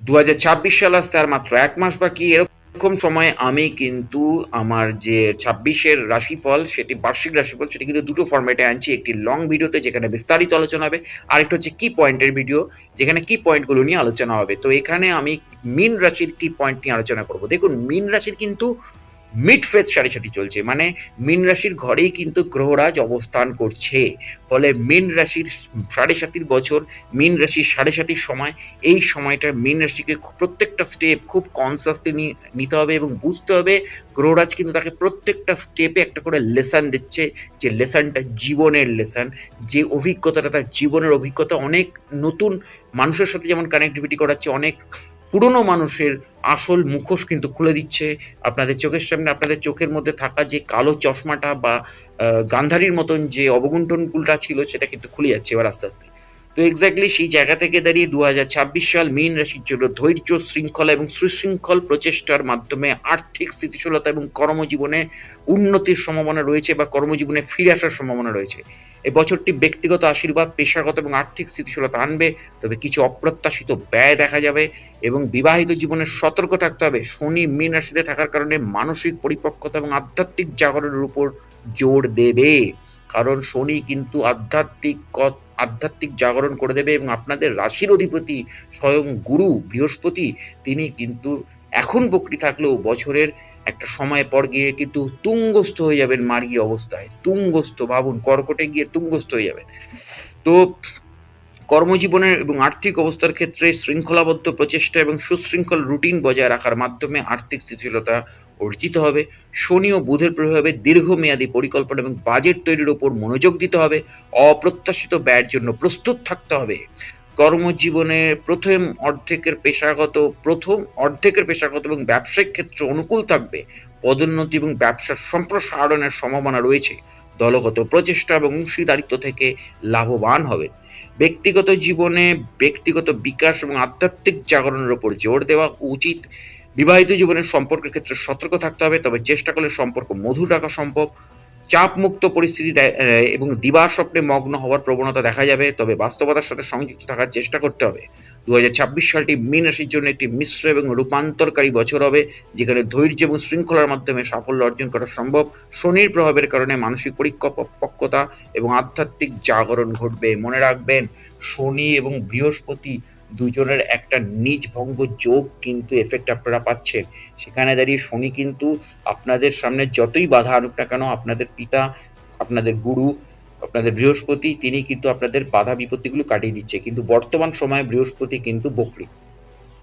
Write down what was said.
2026 সাল আসতে আর মাত্র ১ মাস বাকি। এরকম সময়ে আমি কিন্তু আমার যে ২৬ এর রাশিফল, সেটি বার্ষিক রাশিফল, সেটি কিন্তু দুটো ফরম্যাটে আনছি। একটি লং ভিডিওতে যেখানে বিস্তারিত আলোচনা হবে। আরেকটা হচ্ছে কি পয়েন্টের ভিডিও, যেখানে কি পয়েন্টগুলো নিয়ে আলোচনা হবে। তো এখানে আমি মীন রাশির কি পয়েন্ট নিয়ে আলোচনা করব। দেখুন, মীন রাশির কিন্তু মিড ফেজ সাড়ে চলছে, মানে মীন রাশির ঘরেই কিন্তু গ্রহরাজ অবস্থান করছে। ফলে মীন রাশির সাড়ে বছর, মীন রাশির সাড়ে সময়, এই সময়টা মীন রাশিকে প্রত্যেকটা স্টেপ খুব কনসাসলি নিতে হবে এবং বুঝতে হবে গ্রহরাজ কিন্তু তাকে প্রত্যেকটা স্টেপে একটা করে লেসন দিচ্ছে, যে লেসনটা জীবনের লেসন, যে অভিজ্ঞতাটা তার জীবনের অভিজ্ঞতা। অনেক নতুন মানুষের সাথে যেমন কানেক্টিভিটি করাচ্ছে, অনেক পুরনো মানুষের আসল মুখোশ কিন্তু খুলে দিচ্ছে আপনাদের চোখের সামনে। আপনাদের চোখের মধ্যে থাকা যে কালো চশমাটা বা গান্ধারীর মতন যে অবগুণ্ঠনগুলোটা ছিল, সেটা কিন্তু খুলে যাচ্ছে এবার আস্তে আস্তে। তো এক্স্যাক্টলি সেই জায়গা থেকে দাঁড়িয়ে ২০২৬ সাল মীন রাশির জন্য ধৈর্য, শৃঙ্খলা এবং সুশৃঙ্খল প্রচেষ্টার মাধ্যমে আর্থিক স্থিতিশীলতা এবং কর্মজীবনে উন্নতির সম্ভাবনা রয়েছে, বা কর্মজীবনে ফিরে আসার সম্ভাবনা রয়েছে। এই বছরটি ব্যক্তিগত আশীর্বাদ, পেশাগত এবং আর্থিক স্থিতিশীলতা আনবে। তবে কিছু অপ্রত্যাশিত ব্যয় দেখা যাবে এবং বিবাহিত জীবনে সতর্ক থাকতে হবে। শনি মীন রাশিতে থাকার কারণে মানসিক পরিপক্কতা এবং আধ্যাত্মিক জাগরণের উপর জোর দেবে। কারণ শনি কিন্তু আধ্যাত্মিক জাগরণ করে দেবে, এবং আপনাদের রাশির অধিপতি স্বয়ং গুরু বৃহস্পতি, তিনি কিন্তু এখন বকরি থাকলেও বছরের একটা সময় পর গিয়ে কিন্তু তুঙ্গস্থ হয়ে যাবেন মার্গী অবস্থায়। তুঙ্গস্থ, ভাবুন, কর্কটে গিয়ে তুঙ্গস্থ হয়ে যাবেন। তো কর্মজীবনের এবং আর্থিক অবস্থার ক্ষেত্রে শৃঙ্খলাবদ্ধ প্রচেষ্টা এবং সুশৃঙ্খল রুটিন বজায় রাখার মাধ্যমে আর্থিক স্থিতিশীলতা অর্জিত হবে। শনি ও বুধের প্রভাবে দীর্ঘমেয়াদী পরিকল্পনা এবং বাজেট তৈরির ওপর মনোযোগ দিতে হবে। অপ্রত্যাশিত ব্যয়ের জন্য প্রস্তুত থাকতে হবে। কর্মজীবনের প্রথম অর্ধেকের পেশাগত এবং ব্যবসায়িক ক্ষেত্রে অনুকূল থাকবে। পদোন্নতি এবং ব্যবসার সম্প্রসারণের সম্ভাবনা রয়েছে। দলগত প্রচেষ্টা এবং অংশীদারিত্ব থেকে লাভবান হবেন। ব্যক্তিগত জীবনে ব্যক্তিগত বিকাশ এবং আধ্যাত্মিক জাগরণের উপর জোর দেওয়া উচিত। বিবাহিত জীবনের সম্পর্কের ক্ষেত্রে সতর্ক থাকতে হবে, তবে চেষ্টা করলে সম্পর্ক মধুর রাখা সম্ভব। চাপমুক্ত পরিস্থিতি এবং দিবাস্বপ্নে মগ্ন হওয়ার প্রবণতা দেখা যাবে, তবে বাস্তবতার সাথে সংযুক্ত থাকার চেষ্টা করতে হবে। ২০২৬ সালটি মীন রাশির জন্য একটি মিশ্র এবং রূপান্তরকারী বছর হবে, যেখানে ধৈর্য এবং শৃঙ্খলার মাধ্যমে সাফল্য অর্জন করা সম্ভব। শনির প্রভাবের কারণে মানসিক পরিপক্কতা এবং আধ্যাত্মিক জাগরণ ঘটবে। মনে রাখবেন, শনি এবং বৃহস্পতি দুজনের একটা নিজ ভঙ্গ যোগ কিন্তু এফেক্ট আপনারা পাচ্ছেন। সেখানে দাঁড়িয়ে শনি কিন্তু আপনাদের সামনে যতই বাধা আনুক না কেন, আপনাদের পিতা, আপনাদের গুরু, আপনাদের বৃহস্পতি, তিনি কিন্তু আপনাদের বাধা বিপত্তিগুলো কাটিয়ে দিচ্ছে। কিন্তু বর্তমান সময়ে বৃহস্পতি কিন্তু বকরি।